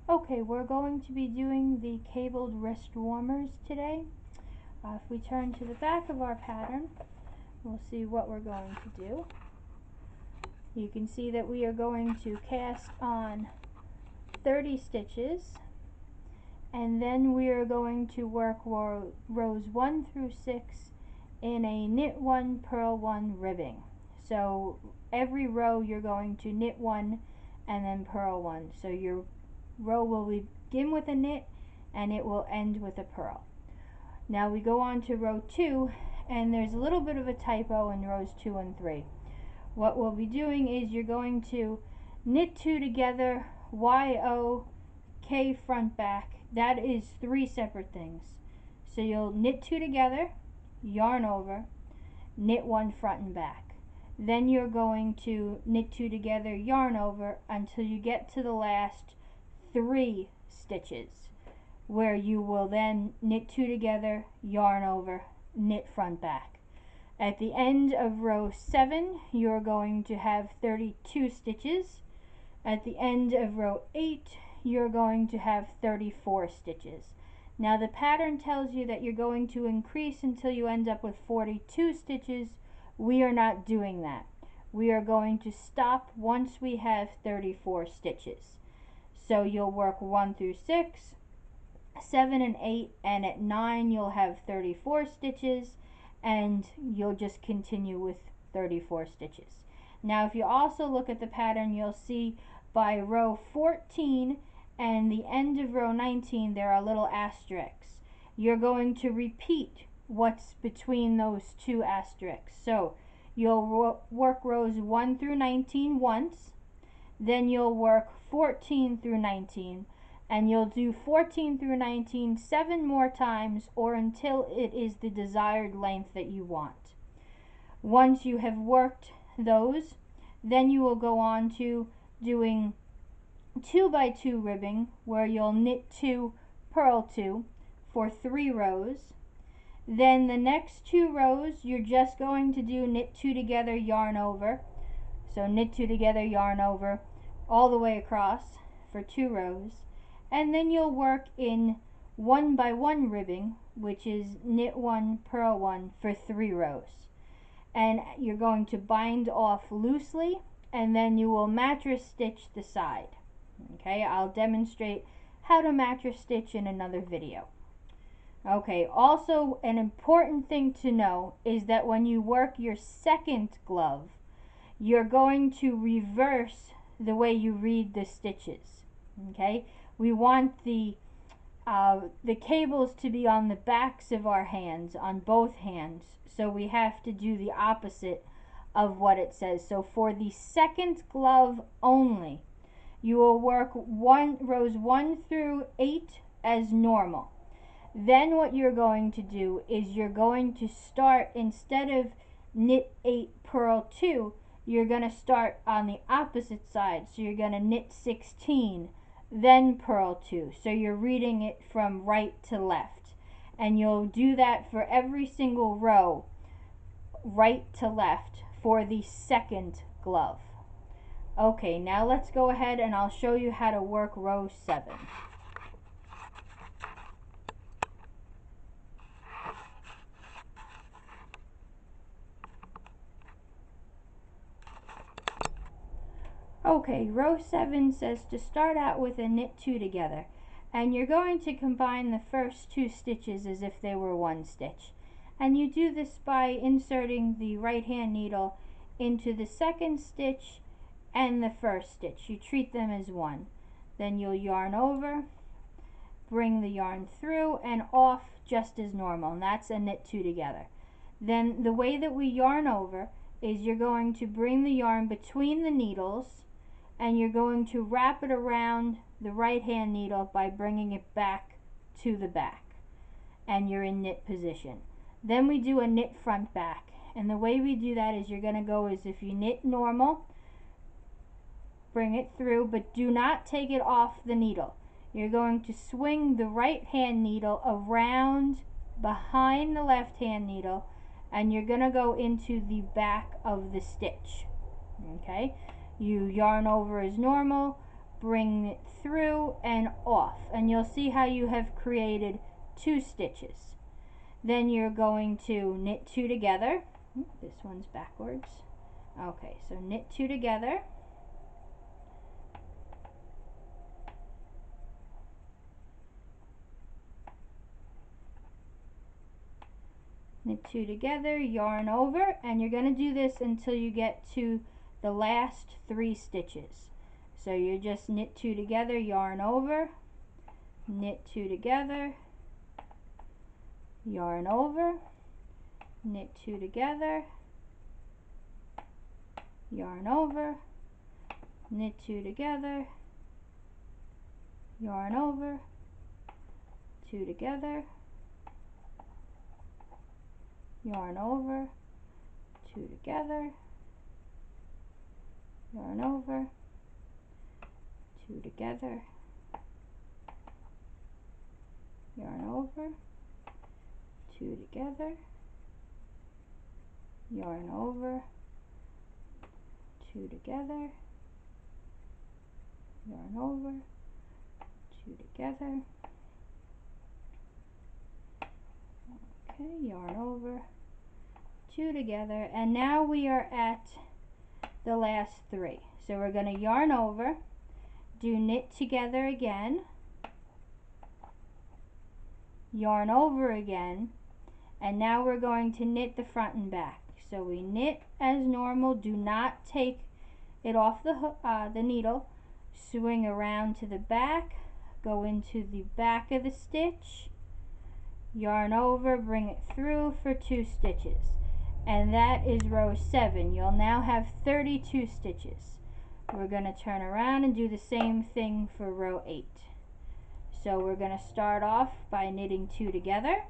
Okay, we're going to be doing the cabled wrist warmers today. If we turn to the back of our pattern, we'll see what we're going to do. You can see that we are going to cast on 30 stitches, and then we are going to work rows 1 through 6 in a knit 1, purl 1 ribbing. So every row you're going to knit 1 and then purl 1. So your row will begin with a knit and it will end with a purl. Now we go on to row 2, and there's a little bit of a typo in rows 2 and 3. What we'll be doing is you're going to knit 2 together, Y-O-K front back. That is 3 separate things. So you'll knit 2 together, yarn over, knit 1 front and back. Then you're going to knit 2 together, yarn over until you get to the last 3 stitches, where you will then knit 2 together, yarn over, knit front back. At the end of row 7, you're going to have 32 stitches. At the end of row 8, you're going to have 34 stitches. Now the pattern tells you that you're going to increase until you end up with 42 stitches. We are not doing that. We are going to stop once we have 34 stitches. So you'll work 1 through 6, 7 and 8, and at 9 you'll have 34 stitches, and you'll just continue with 34 stitches. Now if you also look at the pattern, you'll see by row 14 and the end of row 19 there are little asterisks. You're going to repeat what's between those 2 asterisks. So you'll work rows 1 through 19 once, then you'll work 14 through 19, and you'll do 14 through 19 7 more times, or until it is the desired length that you want. Once you have worked those, then you will go on to doing 2 by 2 ribbing, where you'll knit 2, purl 2 for 3 rows. Then the next 2 rows you're just going to do knit 2 together, yarn over. So knit 2 together, yarn over all the way across for 2 rows, and then you'll work in 1 by 1 ribbing, which is knit 1, purl 1 for 3 rows. And you're going to bind off loosely, and then you will mattress stitch the side. Okay, I'll demonstrate how to mattress stitch in another video. Okay, also an important thing to know is that when you work your second glove, you're going to reverse the way you read the stitches. Okay, we want the cables to be on the backs of our hands, on both hands, so we have to do the opposite of what it says. So for the second glove only, you will work rows 1 through 8 as normal. Then what you're going to do is you're going to start, instead of knit 8, purl 2, you're going to start on the opposite side. So you're going to knit 16, then purl 2. So you're reading it from right to left. And you'll do that for every single row, right to left, for the second glove. Okay, now let's go ahead and I'll show you how to work row 7. Okay, row 7 says to start out with a knit 2 together, and you're going to combine the first 2 stitches as if they were 1 stitch. And you do this by inserting the right hand needle into the second stitch and the first stitch. You treat them as one. Then you'll yarn over, bring the yarn through and off just as normal, and that's a knit 2 together. Then the way that we yarn over is you're going to bring the yarn between the needles, and you're going to wrap it around the right hand needle by bringing it back to the back, and you're in knit position. Then we do a knit front back, and the way we do that is you're going to go as if you knit normal, bring it through, but do not take it off the needle. You're going to swing the right hand needle around behind the left hand needle, and you're going to go into the back of the stitch. Okay, you yarn over as normal, bring it through and off, and you'll see how you have created 2 stitches. Then you're going to knit 2 together. This one's backwards. Okay, so knit 2 together. Knit 2 together, yarn over, and you're going to do this until you get to the last 3 stitches. So you just knit 2 together, yarn over, knit 2 together, yarn over, knit 2 together, yarn over, knit 2 together, yarn over, 2 together, yarn over, 2 together, yarn over, 2 together, yarn over, 2 together, yarn over, 2 together, yarn over, 2 together, okay, yarn over, 2 together, and now we are at the last 3. So we're going to yarn over, do knit together again, yarn over again, and now we're going to knit the front and back. So we knit as normal, do not take it off the needle, swing around to the back, go into the back of the stitch, yarn over, bring it through for 2 stitches. And that is row 7. You'll now have 32 stitches. We're going to turn around and do the same thing for row 8. So we're going to start off by knitting 2 together.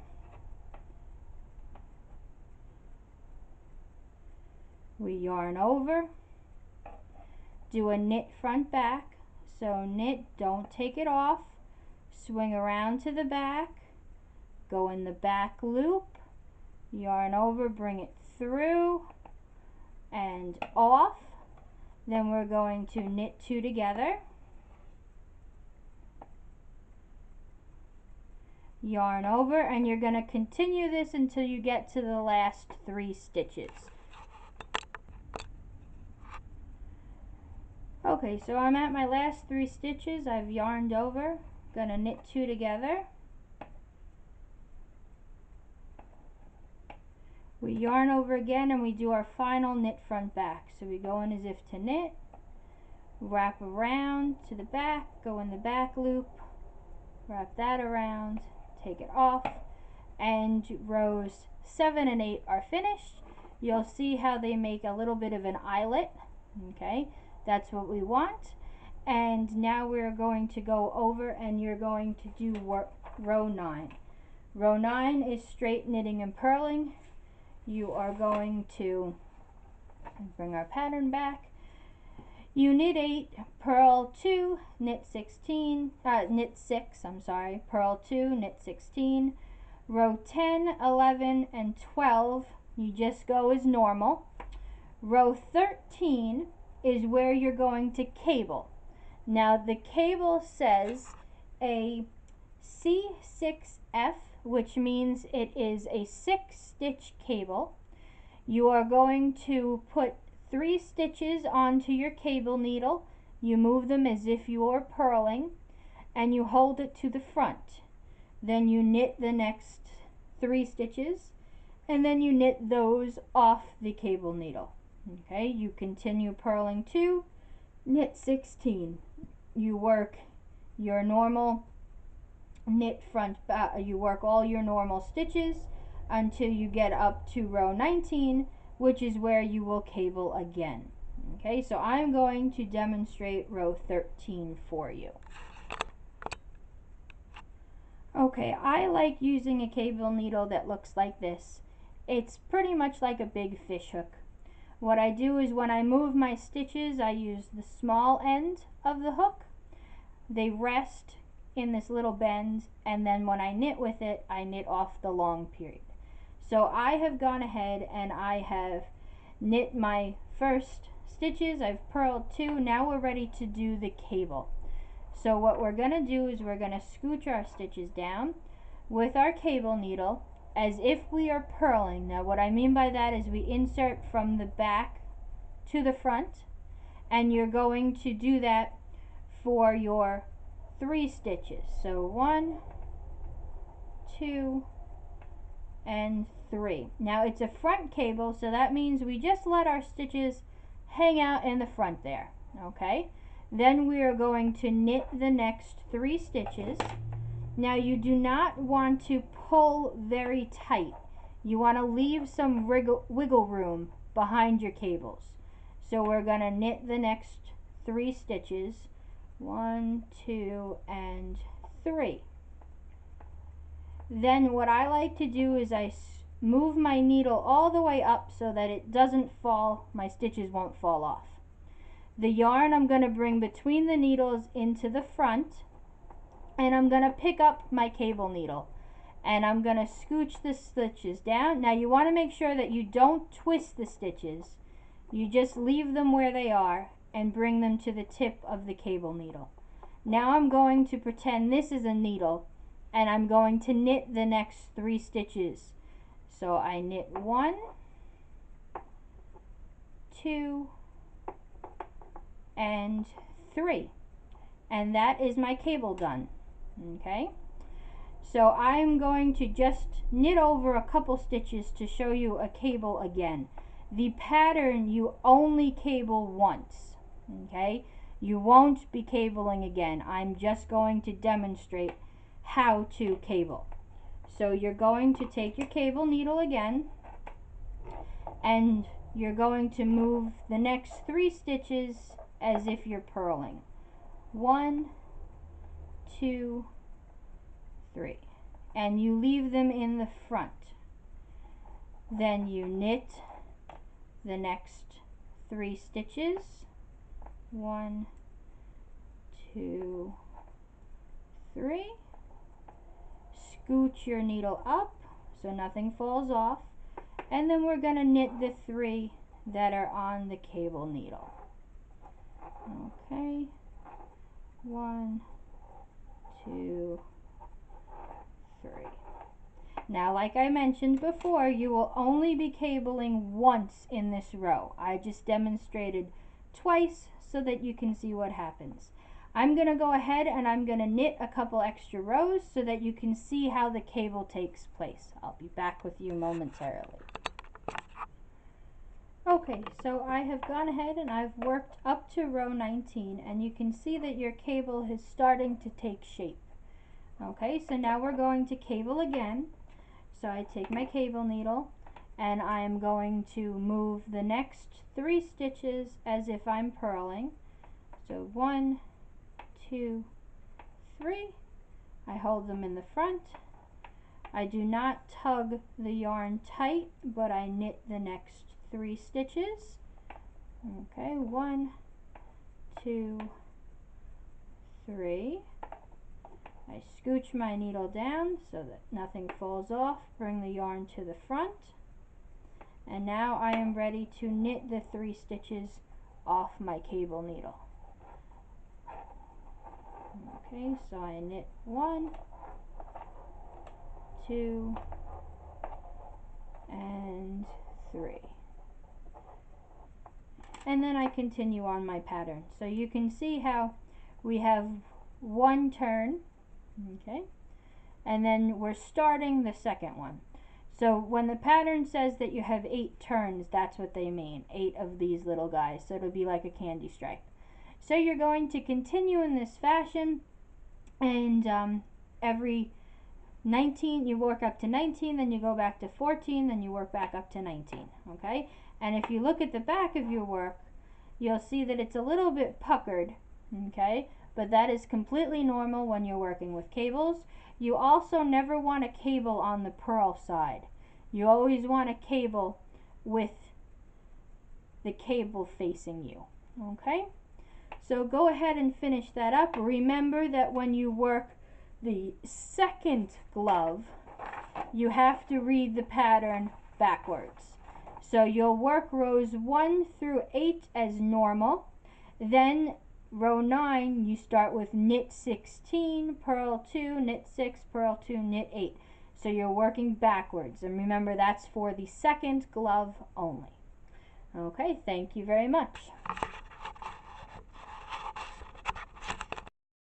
We yarn over, do a knit front back. So knit, don't take it off, swing around to the back, go in the back loop, yarn over, bring it through and off. Then we're going to knit 2 together, yarn over, and you're going to continue this until you get to the last 3 stitches. Okay, so I'm at my last 3 stitches. I've yarned over, gonna knit 2 together. We yarn over again and we do our final knit front back. So we go in as if to knit, wrap around to the back, go in the back loop, wrap that around, take it off, and rows 7 and 8 are finished. You'll see how they make a little bit of an eyelet, okay? That's what we want. And now we're going to go over and you're going to do row 9. Row 9 is straight knitting and purling. You are going to bring our pattern back. You knit 8, purl 2, knit 16, knit 6, I'm sorry, purl 2, knit 16. Row 10, 11, and 12, you just go as normal. Row 13 is where you're going to cable. Now the cable says a C6F, which means it is a 6-stitch cable. You are going to put 3 stitches onto your cable needle. You move them as if you are purling and you hold it to the front. Then you knit the next 3 stitches and then you knit those off the cable needle. Okay, you continue purling 2, knit 16. You work your normal knit front back, you work all your normal stitches until you get up to row 19, which is where you will cable again. Okay, so I'm going to demonstrate row 13 for you. Okay, I like using a cable needle that looks like this. It's pretty much like a big fish hook. What I do is when I move my stitches, I use the small end of the hook. They rest in this little bend, and then when I knit with it, I knit off the long period. So I have gone ahead and I have knit my first stitches. I've purled 2. Now we're ready to do the cable. So what we're going to do is we're going to scooch our stitches down with our cable needle as if we are purling. Now what I mean by that is we insert from the back to the front, and you're going to do that for your 3 stitches. So 1, 2, and 3. Now it's a front cable, so that means we just let our stitches hang out in the front there. Okay? Then we are going to knit the next 3 stitches. Now you do not want to pull very tight. You want to leave some wiggle room behind your cables. So we're going to knit the next 3 stitches. 1, 2, and 3. Then what I like to do is I move my needle all the way up so that it doesn't fall, my stitches won't fall off. The yarn I'm going to bring between the needles into the front, and I'm going to pick up my cable needle and I'm going to scooch the stitches down. Now you want to make sure that you don't twist the stitches. You just leave them where they are and bring them to the tip of the cable needle. Now I'm going to pretend this is a needle, and I'm going to knit the next 3 stitches. So I knit 1, 2, and 3. And that is my cable done. Okay? So I'm going to just knit over a couple stitches to show you a cable again. The pattern you only cable once. Okay? You won't be cabling again. I'm just going to demonstrate how to cable. So you're going to take your cable needle again, and you're going to move the next 3 stitches as if you're purling. 1, 2, 3. And you leave them in the front. Then you knit the next 3 stitches. 1, 2, 3. Scooch your needle up so nothing falls off, and then we're going to knit the 3 that are on the cable needle. Okay, 1, 2, 3. Now, like I mentioned before, you will only be cabling once in this row. I just demonstrated twice so that you can see what happens. I'm going to go ahead and I'm going to knit a couple extra rows so that you can see how the cable takes place. I'll be back with you momentarily. Okay, so I have gone ahead and I've worked up to row 19, and you can see that your cable is starting to take shape. Okay, so now we're going to cable again. So I take my cable needle and I'm going to move the next 3 stitches as if I'm purling. So 1, 2, 3. I hold them in the front. I do not tug the yarn tight, but I knit the next 3 stitches. Okay, 1, 2, 3. I scooch my needle down so that nothing falls off, bring the yarn to the front, and now I am ready to knit the 3 stitches off my cable needle. Okay, so I knit 1, 2, and 3. And then I continue on my pattern. So you can see how we have 1 turn, okay, and then we're starting the second one. So when the pattern says that you have 8 turns, that's what they mean, 8 of these little guys. So it'll be like a candy stripe. So you're going to continue in this fashion, and every 19, you work up to 19, then you go back to 14, then you work back up to 19, okay? And if you look at the back of your work, you'll see that it's a little bit puckered, okay? But that is completely normal when you're working with cables. You also never want a cable on the purl side. You always want a cable with the cable facing you, okay? So go ahead and finish that up. Remember that when you work the second glove, you have to read the pattern backwards. So you'll work rows 1 through 8 as normal. Then row 9, you start with knit 16, purl 2, knit 6, purl 2, knit 8. So you're working backwards, and remember that's for the second glove only. Okay, thank you very much.